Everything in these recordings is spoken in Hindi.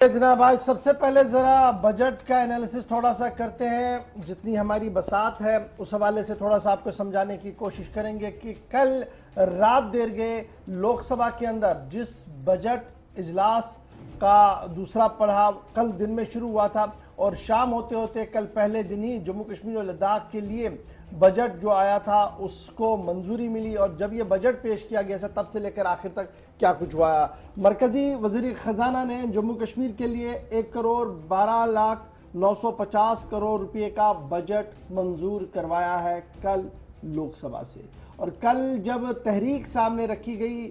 जनाब, आज सबसे पहले जरा बजट का एनालिसिस थोड़ा सा करते हैं। जितनी हमारी बसात है उस हवाले से थोड़ा सा आपको समझाने की कोशिश करेंगे कि कल रात देर गए लोकसभा के अंदर जिस बजट इजलास का दूसरा पड़ाव कल दिन में शुरू हुआ था और शाम होते होते कल पहले दिन ही जम्मू कश्मीर और लद्दाख के लिए बजट जो आया था उसको मंजूरी मिली। और जब ये बजट पेश किया गया था तब से लेकर आखिर तक क्या कुछ हुआ। मरकजी वजीर खजाना ने जम्मू कश्मीर के लिए 1,12,950 करोड़ रुपए का बजट मंजूर करवाया है कल लोकसभा से। और कल जब तहरीक सामने रखी गई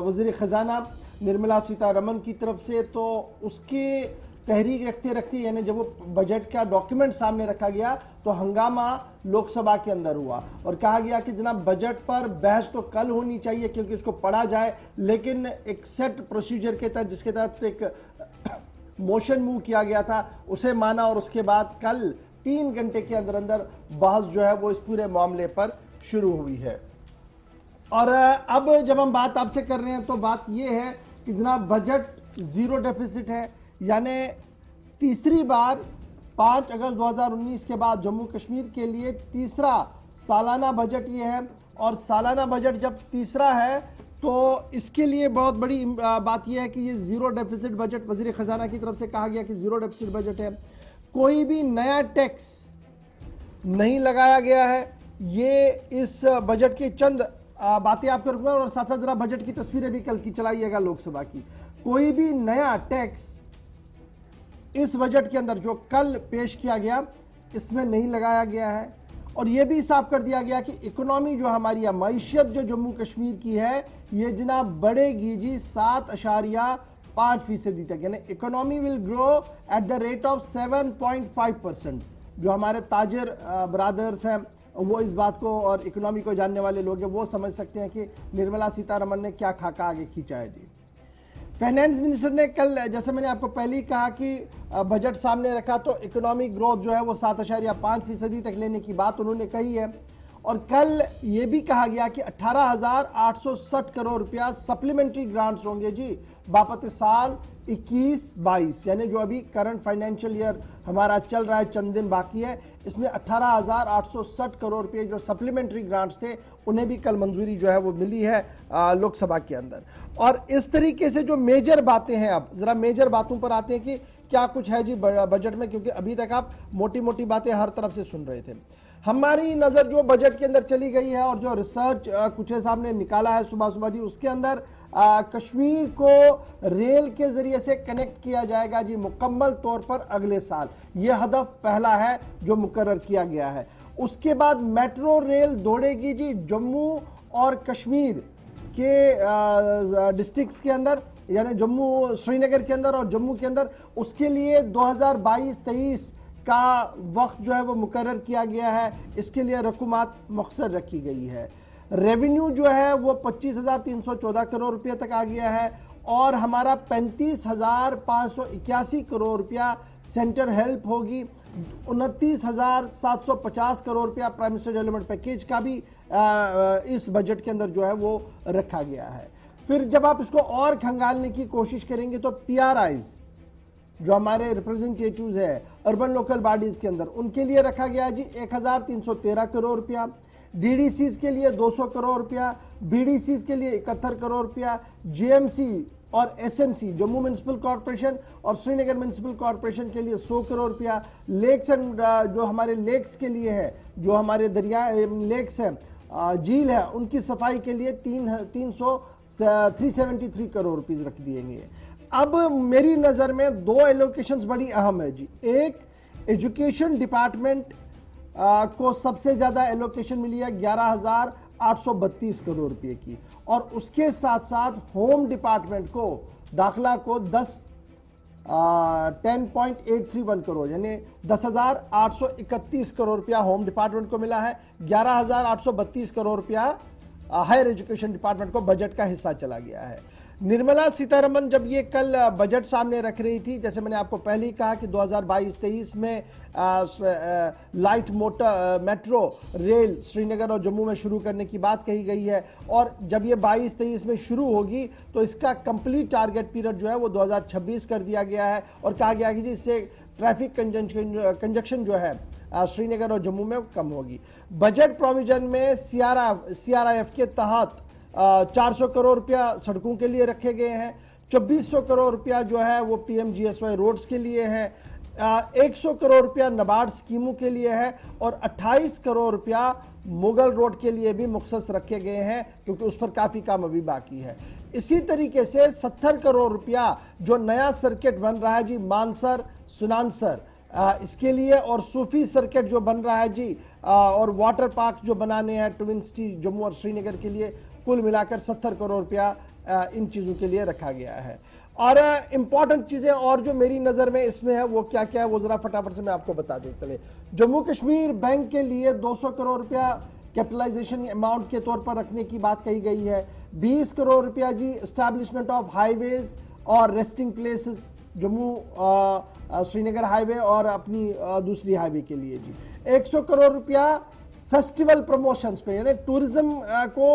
वजीर खजाना निर्मला सीतारमन की तरफ से, तो उसके तहरीक रखते रखते यानी जब वो बजट का डॉक्यूमेंट सामने रखा गया तो हंगामा लोकसभा के अंदर हुआ और कहा गया कि जनाब बजट पर बहस तो कल होनी चाहिए क्योंकि इसको पढ़ा जाए, लेकिन एक सेट प्रोसीजर के तहत जिसके तहत एक मोशन मूव किया गया था उसे माना और उसके बाद कल 3 घंटे के अंदर अंदर बहस जो है वो इस पूरे मामले पर शुरू हुई है। और अब जब हम बात आपसे कर रहे हैं तो बात यह है कि जनाब बजट जीरो डेफिसिट है, यानी तीसरी बार 5 अगस्त 2019 के बाद जम्मू कश्मीर के लिए तीसरा सालाना बजट ये है। और सालाना बजट जब तीसरा है तो इसके लिए बहुत बड़ी बात यह है कि ये जीरो डेफिसिट बजट वजीर खजाना की तरफ से कहा गया कि जीरो डेफिसिट बजट है। कोई भी नया टैक्स नहीं लगाया गया है। ये इस बजट के चंद बातें आपको रखूंगा और साथ साथ जरा बजट की तस्वीरें भी कल की चलाइएगा लोकसभा की। कोई भी नया टैक्स इस बजट के अंदर जो कल पेश किया गया इसमें नहीं लगाया गया है। और यह भी साफ कर दिया गया कि इकोनॉमी जो हमारी मईशत जो जम्मू कश्मीर की है ये जनाब बढ़ेगी जी 7.5% तक, यानी economy will grow at the rate of 7.5%। जो हमारे ताजर ब्रादर्स हैं वो इस बात को और इकोनॉमी को जानने वाले लोग हैं वो समझ सकते हैं कि निर्मला सीतारमन ने क्या खाका आगे खींचा है जी। फाइनेंस मिनिस्टर ने कल, जैसे मैंने आपको पहले ही कहा कि बजट सामने रखा तो इकोनॉमिक ग्रोथ जो है वो 7.5% तक लेने की बात उन्होंने कही है। और कल ये भी कहा गया कि 18,860 करोड़ रुपया सप्लीमेंट्री ग्रांट्स होंगे जी बापत साल 21-22, यानी जो अभी करंट फाइनेंशियल ईयर हमारा चल रहा है, चंद दिन बाकी है, इसमें 18,860 करोड़ रुपये जो सप्लीमेंट्री ग्रांट्स थे उन्हें भी कल मंजूरी जो है वो मिली है लोकसभा के अंदर। और इस तरीके से जो मेजर बातें हैं, अब जरा मेजर बातों पर आते हैं कि क्या कुछ है जी बजट में, क्योंकि अभी तक आप मोटी मोटी बातें हर तरफ से सुन रहे थे। हमारी नजर जो बजट के अंदर चली गई है और जो रिसर्च कुछ सामने निकाला है सुबह सुबह जी, उसके अंदर कश्मीर को रेल के जरिए से कनेक्ट किया जाएगा जी मुकम्मल तौर पर अगले साल। यह हदफ पहला है जो मुकर्रर किया गया है। उसके बाद मेट्रो रेल दौड़ेगी जी जम्मू और कश्मीर के डिस्ट्रिक्ट्स के अंदर, यानी जम्मू श्रीनगर के अंदर और जम्मू के अंदर। उसके लिए 2022-23 का वक्त जो है वो मुकर्रर किया गया है। इसके लिए रकूमात मुख्तर रखी गई है। रेवेन्यू जो है वो 25,314 करोड़ रुपये तक आ गया है और हमारा 35,581 करोड़ रुपया सेंटर हेल्प होगी। 29,750 करोड़ रुपया प्राइम मिनिस्टर डेवलपमेंट पैकेज का भी इस बजट के अंदर जो है वो रखा गया है। फिर जब आप इसको और खंगालने की कोशिश करेंगे तो PRIs जो हमारे रिप्रेजेंटेटिव्स है अर्बन लोकल बॉडीज के अंदर, उनके लिए रखा गया जी 1,313 करोड़ रुपया। DDCs के लिए 200 करोड़ रुपया, BDCs के लिए 71 करोड़ रुपया, JMC और SMC जम्मू म्युनिसिपल कॉर्पोरेशन और श्रीनगर म्युनिसिपल कॉर्पोरेशन के लिए 100 करोड़ रुपया। लेक्स एंड जो हमारे लेक्स के लिए है, जो हमारे दरिया लेक्स हैं, झील है, उनकी सफाई के लिए 373 करोड़ रुपये रख दिए गए। अब मेरी नजर में 2 एलोकेशंस बड़ी अहम है जी। एक, एजुकेशन डिपार्टमेंट को सबसे ज्यादा एलोकेशन मिली है 11,832 करोड़ रुपए की, और उसके साथ साथ होम डिपार्टमेंट को, दाखिला को 10.831 करोड़ यानी 10,831 करोड़ रुपया होम डिपार्टमेंट को मिला है। 11,832 करोड़ रुपया हायर एजुकेशन डिपार्टमेंट को बजट का हिस्सा चला गया है। निर्मला सीतारमन जब ये कल बजट सामने रख रही थी, जैसे मैंने आपको पहले ही कहा कि 2022-23 में light motor metro rail Srinagar और जम्मू में शुरू करने की बात कही गई है, और जब ये 22-23 में शुरू होगी तो इसका कंप्लीट टारगेट पीरियड जो है वो 2026 कर दिया गया है, और कहा गया कि जी इससे ट्रैफिक कंजक्शन जो है श्रीनगर और जम्मू में कम होगी। बजट प्रोविजन में सीआरआईएफ के तहत 400 करोड़ रुपया सड़कों के लिए रखे गए हैं, 2400 करोड़ रुपया जो है वो पीएमजीएसवाई रोड्स के लिए है, 100 करोड़ रुपया नाबार्ड स्कीमों के लिए है, और 28 करोड़ रुपया मुगल रोड के लिए भी मुख्तस रखे गए हैं, क्योंकि उस पर काफी काम अभी बाकी है। इसी तरीके से 70 करोड़ रुपया जो नया सर्किट बन रहा है जी मानसर सुनानसर इसके लिए, और सूफी सर्किट जो बन रहा है जी और वाटर पार्क जो बनाने हैं ट्विन सिटी जम्मू और श्रीनगर के लिए, कुल मिलाकर 70 करोड़ रुपया इन चीजों के लिए रखा गया है। और इंपॉर्टेंट चीजें और जो मेरी नजर में इसमें है वो क्या क्या है वो जरा फटाफट से मैं आपको बता देता चले। जम्मू कश्मीर बैंक के लिए 200 करोड़ रुपया कैपिटलाइजेशन अमाउंट के तौर पर रखने की बात कही गई है। 20 करोड़ रुपया जी एस्टैब्लिशमेंट ऑफ हाईवेज और resting places Jammu Srinagar highway और अपनी दूसरी हाईवे के लिए जी। 100 करोड़ रुपया फेस्टिवल प्रमोशंस पे, यानी टूरिज्म को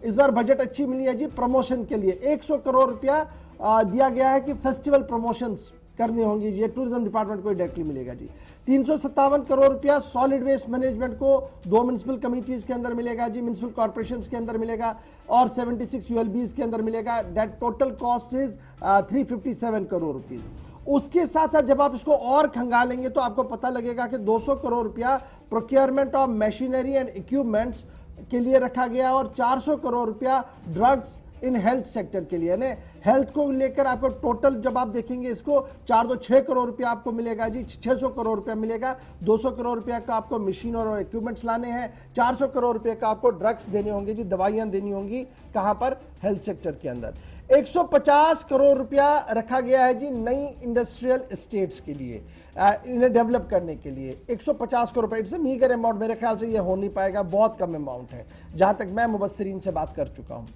इस बार बजट अच्छी मिली है जी प्रमोशन के लिए। 100 करोड़ रुपया दिया गया है कि फेस्टिवल प्रमोशंस करने होंगे, ये टूरिज्म डिपार्टमेंट को डायरेक्टली मिलेगा जी। 357 करोड़ रुपया सॉलिड वेस्ट मैनेजमेंट को 2 म्युनिसिपल कमिटीज के अंदर मिलेगा जी, म्युनिसिपल कॉर्पोरेशन के अंदर मिलेगा, और 76 यूएलबीज के अंदर मिलेगा। That total cost is 357 crore rupees. उसके साथ साथ जब आप इसको और खंगालेंगे तो आपको पता लगेगा कि 200 करोड़ रुपया procurement of machinery and equipments के लिए रखा गया, और 400 करोड़ रुपया ड्रग्स इन हेल्थ सेक्टर के लिए। यानी हेल्थ को लेकर आपको टोटल जब आप देखेंगे इसको 6 करोड़ रुपया आपको मिलेगा जी, 600 करोड़ रुपया मिलेगा। 200 करोड़ रुपया का आपको मशीन और इक्विपमेंट्स लाने हैं, 400 करोड़ रुपये का आपको ड्रग्स देने होंगे जी, दवाइयां देनी होंगी। कहां पर? हेल्थ सेक्टर के अंदर। 150 करोड़ रुपया रखा गया है जी नई इंडस्ट्रियल एस्टेट्स के लिए, इन्हें डेवलप करने के लिए। 150 करोड़ रुपए, इट्स अ मीगर अमाउंट, मेरे ख्याल से ये हो नहीं पाएगा, बहुत कम अमाउंट है जहां तक मैं मुबस्सिरीन से बात कर चुका हूं।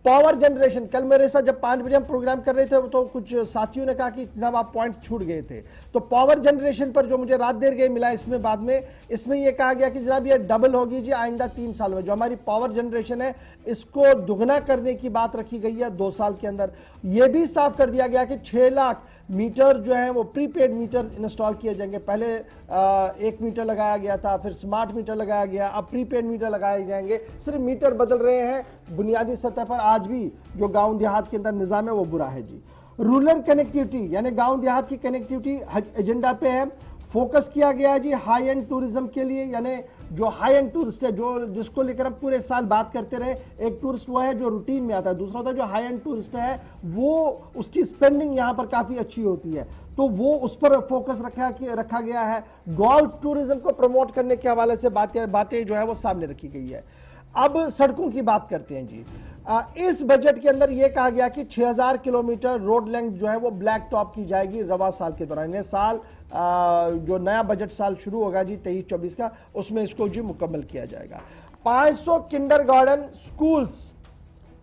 पावर जनरेशन, कल मेरे साथ जब 5 बजे हम प्रोग्राम कर रहे थे तो कुछ साथियों ने कहा कि जनाब आप पॉइंट छूट गए थे, तो पावर जनरेशन पर जो मुझे रात देर गई मिला इसमें बाद में, इसमें यह कहा गया कि जनाब ये डबल होगी जी आइंदा 3 साल में। जो हमारी पावर जनरेशन है इसको दुगना करने की बात रखी गई है 2 साल के अंदर। यह भी साफ कर दिया गया कि 6 लाख मीटर जो है वो प्रीपेड मीटर इंस्टॉल किए जाएंगे। पहले 1 मीटर लगाया गया था, फिर स्मार्ट मीटर लगाया गया, अब प्रीपेड मीटर लगाए जाएंगे। सिर्फ मीटर बदल रहे हैं, बुनियादी सतह पर आज भी जो गांव देहात के अंदर निजाम है वो बुरा है जी। रूरल कनेक्टिविटी यानी गांव देहात की कनेक्टिविटी एजेंडा पे है, फोकस किया गया है जी हाई एंड टूरिज्म के लिए। यानी जो हाई एंड टूरिस्ट है, जो जिसको लेकर हम पूरे साल बात करते रहे, एक टूरिस्ट वो है जो रूटीन में आता है, दूसरा होता है जो हाई एंड टूरिस्ट है, वो उसकी स्पेंडिंग यहां पर काफी अच्छी होती है, तो वो उस पर फोकस रखा गया है। गोल्फ टूरिज्म को प्रमोट करने के हवाले से बातें जो है वो सामने रखी गई है। अब सड़कों की बात करते हैं जी। इस बजट के अंदर यह कहा गया कि 6000 किलोमीटर रोड लेंथ जो है वो ब्लैक टॉप की जाएगी रवा साल के दौरान। ये साल जो नया बजट साल शुरू होगा जी 23-24 का, उसमें इसको जी मुकम्मल किया जाएगा। 500 किंडरगार्टन स्कूल्स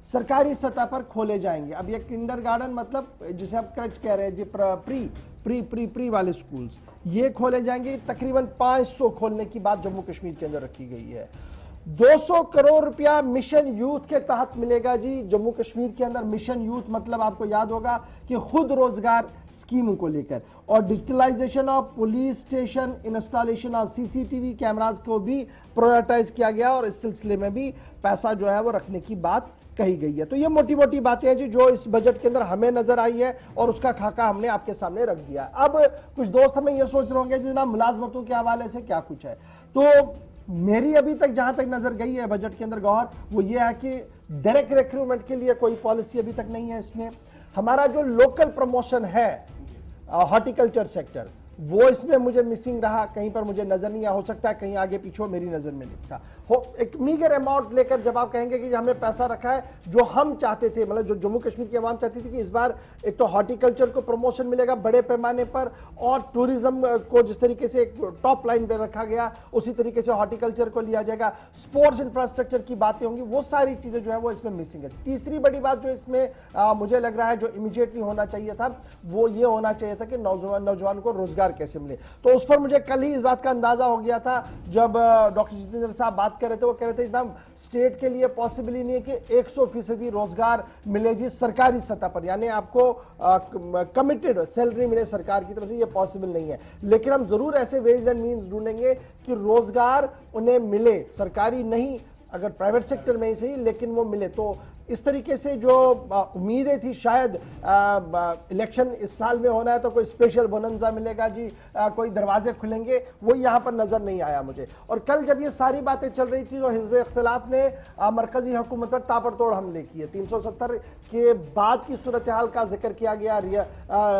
सरकारी सतह पर खोले जाएंगे। अब ये किंडरगार्टन मतलब जिसे आप करेक्ट कह रहे हैं जी, प्री वाले स्कूल्स ये खोले जाएंगे। तकरीबन 500 खोलने की बात जम्मू कश्मीर के अंदर रखी गई है। 200 करोड़ रुपया मिशन यूथ के तहत मिलेगा जी जम्मू कश्मीर के अंदर। मिशन यूथ मतलब आपको याद होगा कि खुद रोजगार स्कीमों को लेकर, और digitalisation of police station, installation of CCTV cameras को भी प्रायोरिटाइज किया गया, और इस सिलसिले में भी पैसा जो है वो रखने की बात कही गई है। तो ये मोटी मोटी बातें हैं जी जो इस बजट के अंदर हमें नजर आई है, और उसका खाका हमने आपके सामने रख दिया। अब कुछ दोस्त हमें ये सोच रहे होंगे जनाब मुलाजमतों के हवाले से क्या कुछ है, तो मेरी अभी तक जहां तक नजर गई है बजट के अंदर गौर, वो ये है कि डायरेक्ट रिक्रूटमेंट के लिए कोई पॉलिसी अभी तक नहीं है इसमें। हमारा जो लोकल प्रमोशन है हॉर्टिकल्चर सेक्टर, वो इसमें मुझे मिसिंग रहा, कहीं पर मुझे नजर नहीं आया, हो सकता है कहीं आगे पीछे मेरी नजर में नहीं था। एक मीगर अमाउंट लेकर जब आप कहेंगे कि हमने पैसा रखा है, जो हम चाहते थे, मतलब जो जम्मू कश्मीर की आवाम चाहती थी कि इस बार एक तो हॉर्टिकल्चर को प्रमोशन मिलेगा बड़े पैमाने पर, और टूरिज्म को जिस तरीके से एक टॉप लाइन पे रखा गया उसी तरीके से हॉर्टिकल्चर को लिया जाएगा, स्पोर्ट्स इंफ्रास्ट्रक्चर की बातें होंगी, वो सारी चीजें जो है वो इसमें मिसिंग है। तीसरी बड़ी बात जो इसमें मुझे लग रहा है जो इमीडिएटली होना चाहिए था, वो ये होना चाहिए था कि नौजवान को रोजगार कैसे मिले। तो उस पर मुझे कल ही इस बात का अंदाजा हो गया था जब डॉक्टर जितेंद्र साहब बात कर रहे थे। वो कह रहे थे एकदम स्टेट के लिए पॉसिबल ही नहीं है कि 100% रोजगार मिले जी सरकारी सतह पर, यानी आपको कमिटेड सैलरी मिले सरकार की तरफ से, ये पॉसिबल नहीं है। लेकिन हम जरूर ऐसे वेज एंड मीन्स ढूंढेंगे कि रोजगार उन्हें मिले, सरकारी नहीं, अगर प्राइवेट सेक्टर में ही सही, लेकिन वो मिले। तो इस तरीके से जो उम्मीदें थी, शायद इलेक्शन इस साल में होना है तो कोई स्पेशल बोनंजा मिलेगा जी, कोई दरवाजे खुलेंगे, वो यहां पर नजर नहीं आया मुझे। और कल जब ये सारी बातें चल रही थी तो हिज़्ब इख्तिलाफ ने मरकजी हुकूमत पर ताबड़तोड़ हमले किए। 370 के बाद की सूरत हाल का जिक्र किया गया,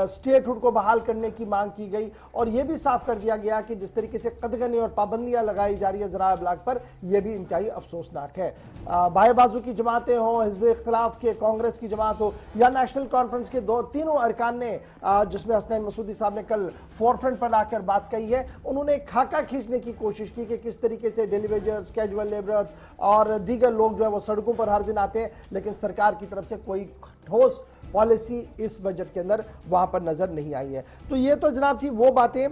स्टेटहुड को बहाल करने की मांग की गई, और यह भी साफ कर दिया गया कि जिस तरीके से कदगनी और पाबंदियां लगाई जा रही है ज़राए इब्लाग पर, यह भी इंतहाई अफसोसनाक है। बाएं बाजू की जमातें हों, हिज़्ब इख्तिलाफ के कांग्रेस की जमात हो, या नेशनल कॉन्फ्रेंस के तीनों अरकान ने, जिसमें हसनैन मसूदी साहब ने कल फोरफ्रंट पर आकर बात कही है, उन्होंने खाका खींचने की कोशिश की कि किस तरीके से डेली वेजर्स, कैजुअल लेबरर्स और दीगर लोग जो है वो सड़कों पर हर दिन आते हैं, लेकिन सरकार की तरफ से कोई ठोस पॉलिसी इस बजट के अंदर वहां पर नजर नहीं आई है। तो ये तो जनाब थी वो बातें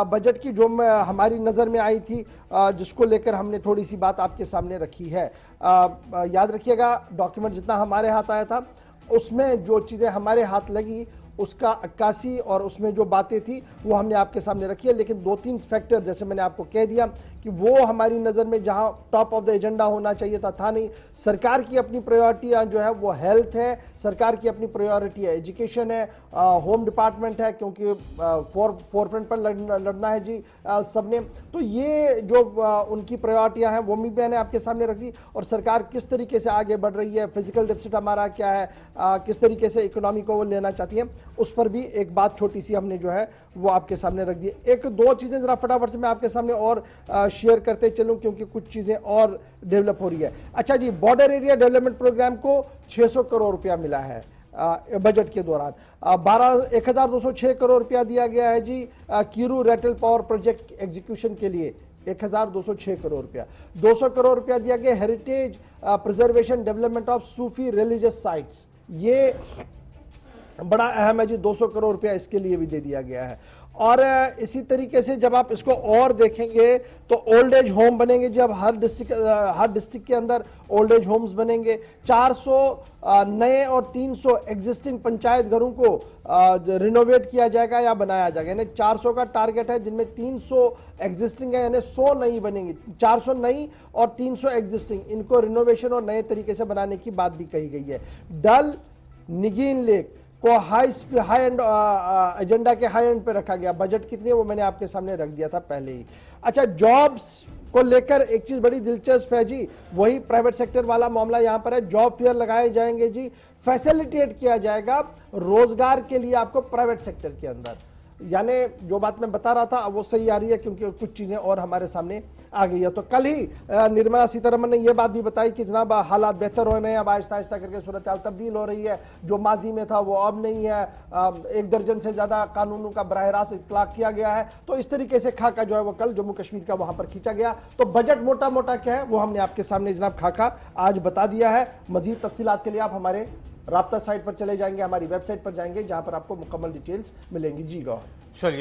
बजट की जो हमारी नजर में आई थी, जिसको लेकर हमने थोड़ी सी बात आपके सामने रखी है। याद रखिएगा, डॉक्यूमेंट जितना हमारे हाथ आया था उसमें जो चीजें हमारे हाथ लगी उसका 81 और उसमें जो बातें थी वो हमने आपके सामने रखी है। लेकिन 2-3 फैक्टर, जैसे मैंने आपको कह दिया कि वो हमारी नज़र में जहां टॉप ऑफ द एजेंडा होना चाहिए था नहीं। सरकार की अपनी प्रायोरिटियां जो है वो हेल्थ है, सरकार की अपनी प्रायोरिटी है एजुकेशन है, होम डिपार्टमेंट है, क्योंकि फोरफ्रंट पर लड़ना है जी सबने। तो ये जो उनकी प्रायोरिटियां हैं वो भी मैंने आपके सामने रख दी, और सरकार किस तरीके से आगे बढ़ रही है, फिजिकल डेफिसिट हमारा क्या है, किस तरीके से इकोनॉमी को वो लेना चाहती है, उस पर भी एक बात छोटी सी हमने जो है वो आपके सामने रख दी। एक दो चीजें जरा फटाफट से मैं आपके सामने और शेयर करते चलूं, क्योंकि कुछ चीजें और डेवलप हो रही है। अच्छा जी, बॉर्डर एरिया डेवलपमेंट प्रोग्राम को 600 करोड़ रुपया मिला है बजट के दौरान। 1206 करोड़ रुपया दिया गया है जी Kiru Ratle power project execution के लिए, 1206 करोड़ रुपया। 200 करोड़ रुपया दिया गया heritage preservation development of Sufi religious sites, ये बड़ा अहम है जी, 200 करोड़ रुपया इसके लिए भी दे दिया गया है। और इसी तरीके से जब आप इसको और देखेंगे तो ओल्ड एज होम बनेंगे जी, अब हर डिस्ट्रिक्ट के अंदर ओल्ड एज होम्स बनेंगे। 400 नए और 300 एग्जिस्टिंग पंचायत घरों को रिनोवेट किया जाएगा या बनाया जाएगा, यानी 400 का टारगेट है, जिनमें 300 एग्जिस्टिंग है, यानी 100 नई बनेंगी। 400 नई और 300 एग्जिस्टिंग, इनको रिनोवेशन और नए तरीके से बनाने की बात भी कही गई है। डल निगीन लेक को हाई एंड एजेंडा के हाई एंड पे रखा गया। बजट कितनी है वो मैंने आपके सामने रख दिया था पहले ही। अच्छा, जॉब्स को लेकर एक चीज बड़ी दिलचस्प है जी, वही प्राइवेट सेक्टर वाला मामला यहां पर है। जॉब फेयर लगाए जाएंगे जी, फैसिलिटेट किया जाएगा रोजगार के लिए आपको प्राइवेट सेक्टर के अंदर, यानी जो बात मैं बता रहा था वो सही आ रही है, क्योंकि कुछ चीजें और हमारे सामने आ गई है। तो कल ही निर्मला सीतारमण ने यह बात भी बताई कि जनाब हालात बेहतर हो रहे हैं, अब आहिस्ता आहिस्ता करके सूरत हाल तब्दील हो रही है, जो माजी में था वो अब नहीं है। 1 दर्जन से ज्यादा कानूनों का बराह रास्त इतलाक किया गया है। तो इस तरीके से खाका जो है वो कल जम्मू कश्मीर का वहां पर खींचा गया। तो बजट मोटा मोटा क्या है वो हमने आपके सामने जनाब खाका आज बता दिया है। मजीद तफसीलात के लिए आप हमारे राब्ता साइट पर चले जाएंगे, हमारी वेबसाइट पर जाएंगे, जहां पर आपको मुकम्मल डिटेल्स मिलेंगी। जी गौर, चलिए।